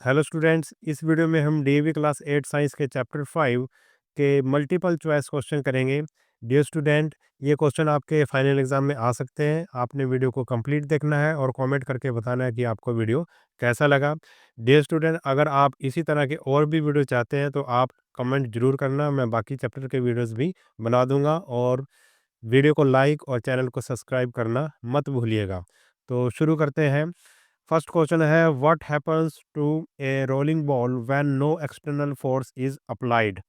Hello students, इस video में हम डीएवी क्लास 8 साइंस के चैप्टर 5 के मल्टीपल चॉइस क्वेश्चन करेंगे। डियर स्टूडेंट, ये क्वेश्चन आपके फाइनल एग्जाम में आ सकते हैं। आपने वीडियो को कंप्लीट देखना है और कमेंट करके बताना है कि आपको वीडियो कैसा लगा। डियर स्टूडेंट, अगर आप इसी तरह के और भी वीडियो चाहते हैं तो आप कमेंट जरूर करना, मैं बाकी चैप्टर के वीडियोज़ भी बना दूंगा। और वीडियो को लाइक और चैनल को सब्सक्राइब करना मत भूलिएगा। तो शुरू करते हैं। फर्स्ट क्वेश्चन है, what happens to a rolling ball when no external force is applied?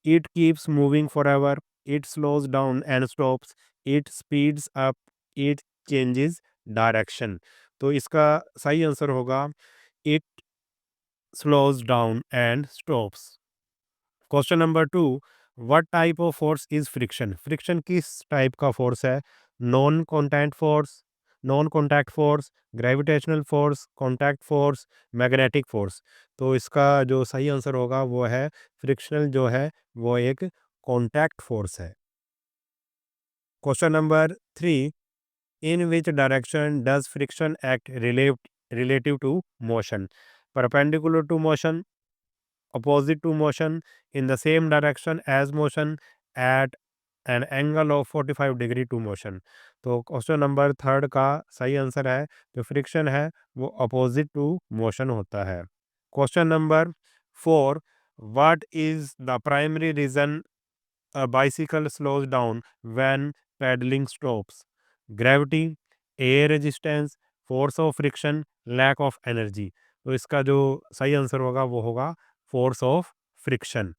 It keeps moving forever, it slows down and stops, it speeds up, it changes direction. तो इसका सही आंसर होगा it slows down and stops. Question number 2, what type of force is friction? Friction किस type का force है? Non contact force, non contact force, gravitational force, contact force, magnetic force. तो इसका जो सही आंसर होगा वो है फ्रिक्शनल जो है वो एक कॉन्टैक्ट फोर्स है। Question number 3, in which direction does friction act relative to motion? Perpendicular to motion, opposite to motion, in the same direction as motion, at an angle of 45 degree to motion. तो question number third का सही answer है जो friction है वो opposite to motion होता है। Question number 4, what is the primary reason a bicycle slows down when pedaling stops? Gravity, air resistance, force of friction, lack of energy। तो इसका जो सही आंसर होगा वो होगा force of friction.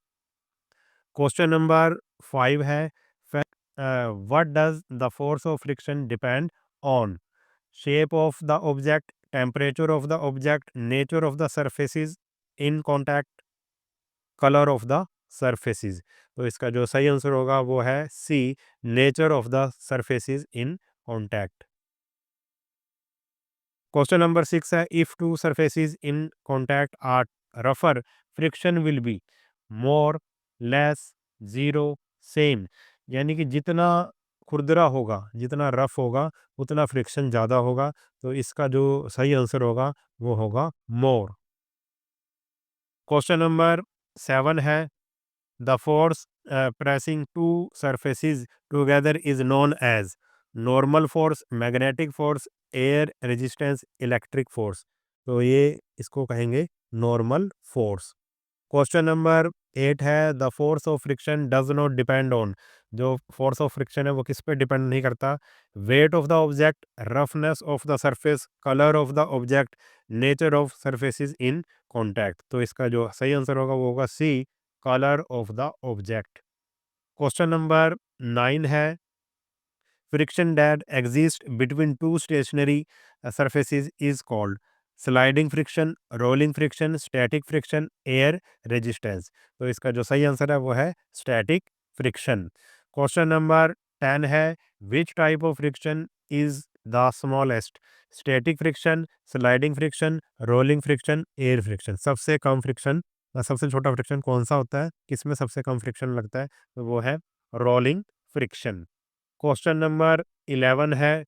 Question number 5 है, what does the force of friction depend on? Shape of the object, temperature of the object, nature of the surfaces in contact, colour of the surfaces. तो इसका जो सही answer होगा वो है C, nature of the surfaces in contact. Question number 6 है, if two surfaces in contact are रफर, friction will be more, less, zero, same. यानी कि जितना खुरदरा होगा, जितना रफ होगा उतना फ्रिक्शन ज़्यादा होगा। तो इसका जो सही आंसर होगा वो होगा मोर। क्वेश्चन नंबर 7 है, the force pressing two surfaces together is known as normal force, magnetic force, air resistance, electric force। तो ये इसको कहेंगे नॉर्मल फोर्स। क्वेश्चन नंबर 8 है, the force of friction does not depend on. जो force of friction है वो किस पे डिपेंड नहीं करता? Weight of the object, roughness of the surface, colour of the object, nature of surfaces in contact. तो इसका जो सही आंसर होगा वो होगा C, colour of the object. Question number 9 है, friction that exist between two stationary surfaces is called sliding friction, rolling friction, static friction, air resistance. तो इसका जो सही आंसर है वो है स्टैटिक फ्रिक्शन। क्वेश्चन नंबर 10 है, which type of friction is the smallest? Static friction, sliding friction, rolling friction, air friction. सबसे कम friction, सबसे छोटा फ्रिक्शन कौन सा होता है, किसमें सबसे कम फ्रिक्शन लगता है? तो वो है रोलिंग फ्रिक्शन। क्वेश्चन नंबर 11 है,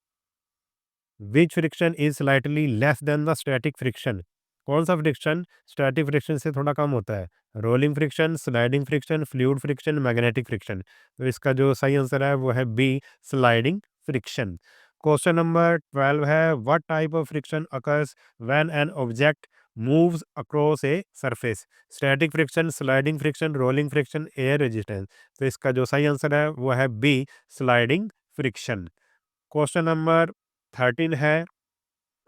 which friction is slightly less than the static friction? कौन सा फ्रिक्शन स्टैटिक फ्रिक्शन से थोड़ा कम होता है? Rolling friction, sliding friction, fluid friction, magnetic friction. तो इसका जो सही आंसर है वो है B, sliding friction. Question number 12 है, what type of friction occurs when an object moves across a surface? Static friction, sliding friction, rolling friction, air resistance. तो इसका जो सही आंसर है वो है B, sliding friction. Question number 13 है,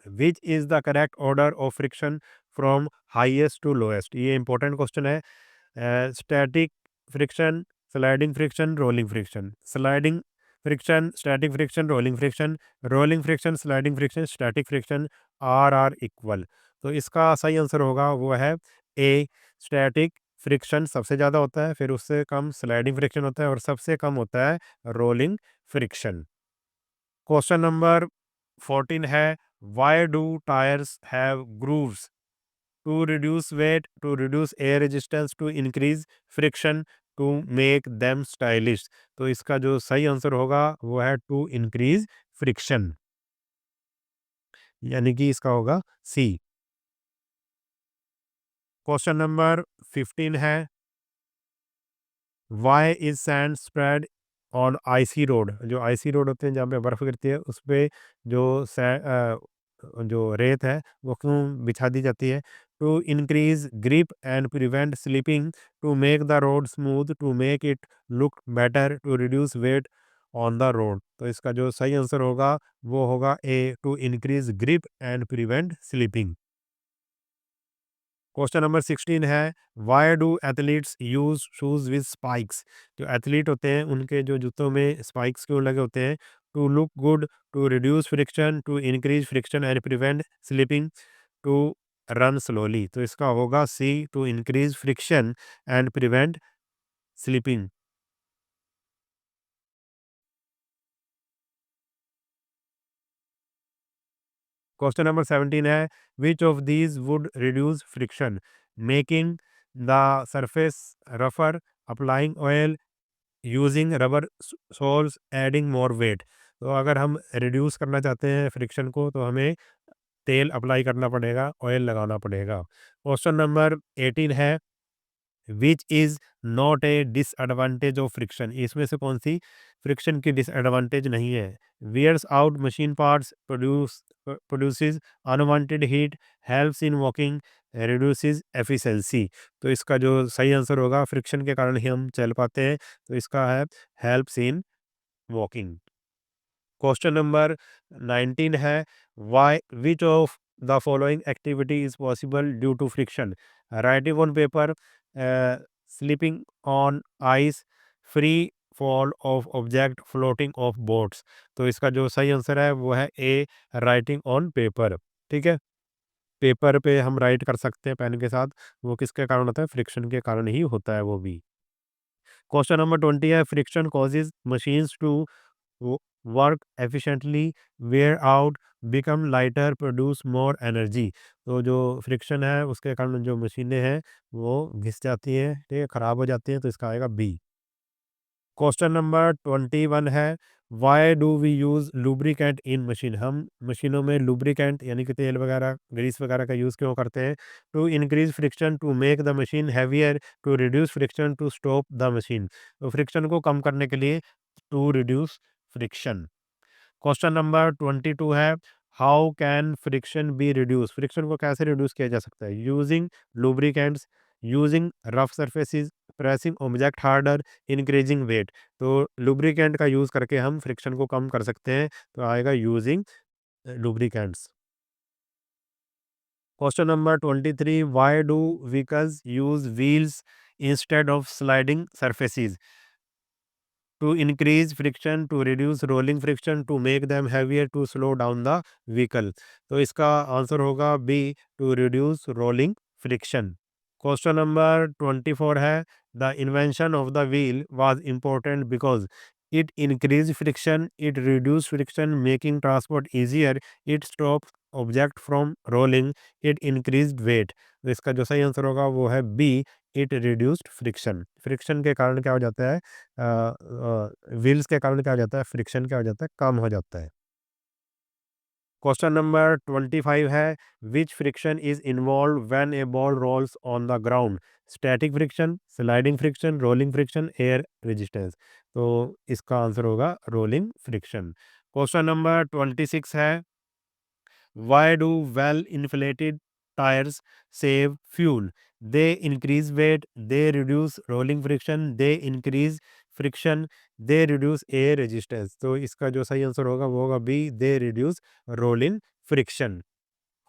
which is the correct order of friction from highest to lowest? ये important question है। Static friction, sliding friction, rolling friction, sliding friction, static friction, rolling friction, rolling friction, sliding friction, static friction, are equal. तो इसका सही answer होगा वो है ए, static friction सबसे ज़्यादा होता है, फिर उससे कम स्लाइडिंग फ्रिक्शन होता है और सबसे कम होता है रोलिंग फ्रिक्शन। क्वेश्चन नंबर 14 है, why do tyres have grooves? To reduce weight, to reduce air resistance, to increase friction, to make them stylish. तो इसका जो सही आंसर होगा वो है टू इंक्रीज फ्रिक्शन, यानी कि इसका होगा सी। क्वेश्चन नंबर 15 है, why is sand spread on icy road? जो आइसी रोड होते हैं जहाँ पे बर्फ़ गिरती है उस पे जो जो रेत है वो क्यों बिछा दी जाती है? To increase grip and prevent slipping, to make the road smooth, to make it look better, to reduce weight on the road. तो इसका जो सही आंसर होगा वो होगा A, to increase grip and prevent slipping. Question number 16 है, why do athletes use shoes with spikes? जो athlete होते हैं उनके जो जूतों में स्पाइक्स क्यों लगे होते हैं? To look good, to reduce friction, to increase friction and prevent slipping, to run slowly. तो इसका होगा C, to increase friction and prevent slipping. Question number 17 है, which of these would reduce friction? Making the surface रफर, applying oil, using rubber soles, adding more weight. तो अगर हम reduce करना चाहते हैं फ्रिक्शन को तो हमें तेल अप्लाई करना पड़ेगा, ऑयल लगाना पड़ेगा। क्वेश्चन नंबर 18 है, which is not a disadvantage of friction? इसमें से कौन सी फ्रिक्शन की डिसएडवांटेज नहीं है? Wears out machine parts, produces unwanted heat, helps in walking, reduces efficiency. तो इसका जो सही आंसर होगा, फ्रिक्शन के कारण ही हम चल पाते हैं, तो इसका है helps in walking. Question number 19 है, why which of the following activity is possible due to friction? Writing on paper, sleeping on ice, free fall of object, floating of boats. तो इसका जो सही आंसर है वो है ए, राइटिंग ऑन पेपर। ठीक है, पेपर पे हम राइट कर सकते हैं पेन के साथ, वो किसके कारण होता है? फ्रिक्शन के कारण ही होता है वो भी। क्वेश्चन नंबर 20 है, friction causes machines to work efficiently, wear out, become lighter, produce more energy. तो जो फ्रिक्शन है उसके कारण जो मशीनें हैं वो घिस जाती हैं, ठीक है, ख़राब हो जाती हैं, तो इसका आएगा बी। क्वेश्चन नंबर 21 है, why do we use lubricant in machine? हम मशीनों में लुब्रिकेंट यानी कि तेल वगैरह, ग्रीस वगैरह का यूज़ क्यों करते हैं? To increase friction, to make the machine heavier, to reduce friction, to stop the machine. तो फ्रिक्शन को कम करने के लिए, to reduce friction. Question number 22 है, how can friction be reduce? Friction को कैसे रिड्यूस किया जा सकता है? Using lubricants, using rough surfaces, pressing object harder, increasing weight. तो लुब्रिकेंट का यूज़ करके हम फ्रिक्शन को कम कर सकते हैं, तो आएगा using lubricants. Question number 23, why do vehicles use wheels instead of sliding surfaces? To increase friction, to reduce rolling friction, to make them heavier, to slow down the vehicle. तो इसका आंसर होगा B, to reduce rolling friction. Question number 24 है, the invention of the wheel was important because it increase friction, it reduce friction making transport easier, it stop object from rolling, it increase weight. तो इसका जो सही answer होगा वो है B, it reduced friction. Friction के कारण क्या हो जाता है? व्हील्स के कारण क्या हो जाता है? फ्रिक्शन क्या हो जाता है? कम हो जाता है। क्वेश्चन नंबर 25 है, which friction is involve when a ball rolls on the ground? Static friction, sliding friction, rolling friction, air resistance. तो इसका आंसर होगा रोलिंग फ्रिक्शन। क्वेश्चन नंबर 26 है, why do well-inflated tires save fuel? They increase weight, they reduce rolling friction, they increase friction, they reduce air resistance। तो इसका जो सही answer होगा वो होगा B, they reduce rolling friction।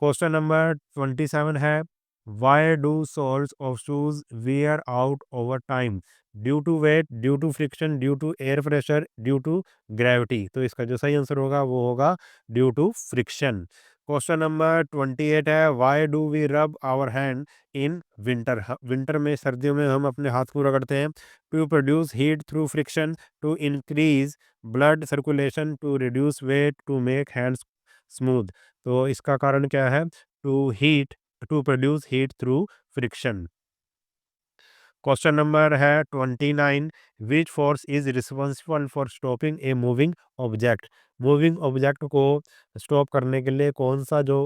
Question number 27 है, why do soles of shoes wear out over time? Due to weight, due to friction, due to air pressure, due to gravity. तो इसका जो सही आंसर होगा वो होगा due to friction. Question number 28 है, why do we rub our hand in winter? Winter में, सर्दियों में हम अपने हाथ को रगड़ते हैं। To produce heat through friction, to increase blood circulation, to reduce weight, to make hands smooth. तो इसका कारण क्या है? To heat, to produce heat through friction. Question number है 29, which force is responsible for stopping a moving object? Moving object को stop करने के लिए कौन-सा जो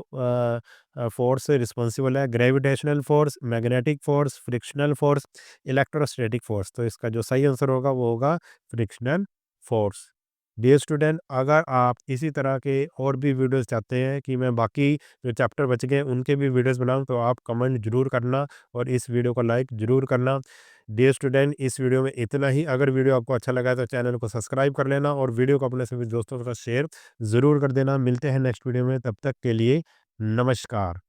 फोर्स रिस्पांसिबल है? Gravitational force, magnetic force, frictional force, electrostatic force. तो इसका जो सही आंसर होगा वो होगा फ्रिक्शनल फोर्स। डियर स्टूडेंट, अगर आप इसी तरह के और भी वीडियोज़ चाहते हैं कि मैं बाकी जो चैप्टर बच गए उनके भी वीडियोज़ बनाऊँ, तो आप कमेंट ज़रूर करना और इस वीडियो को लाइक ज़रूर करना। डियर स्टूडेंट, इस वीडियो में इतना ही। अगर वीडियो आपको अच्छा लगा है तो चैनल को सब्सक्राइब कर लेना और वीडियो को अपने सभी दोस्तों के साथ शेयर ज़रूर कर देना। मिलते हैं नेक्स्ट वीडियो में, तब तक के लिए नमस्कार।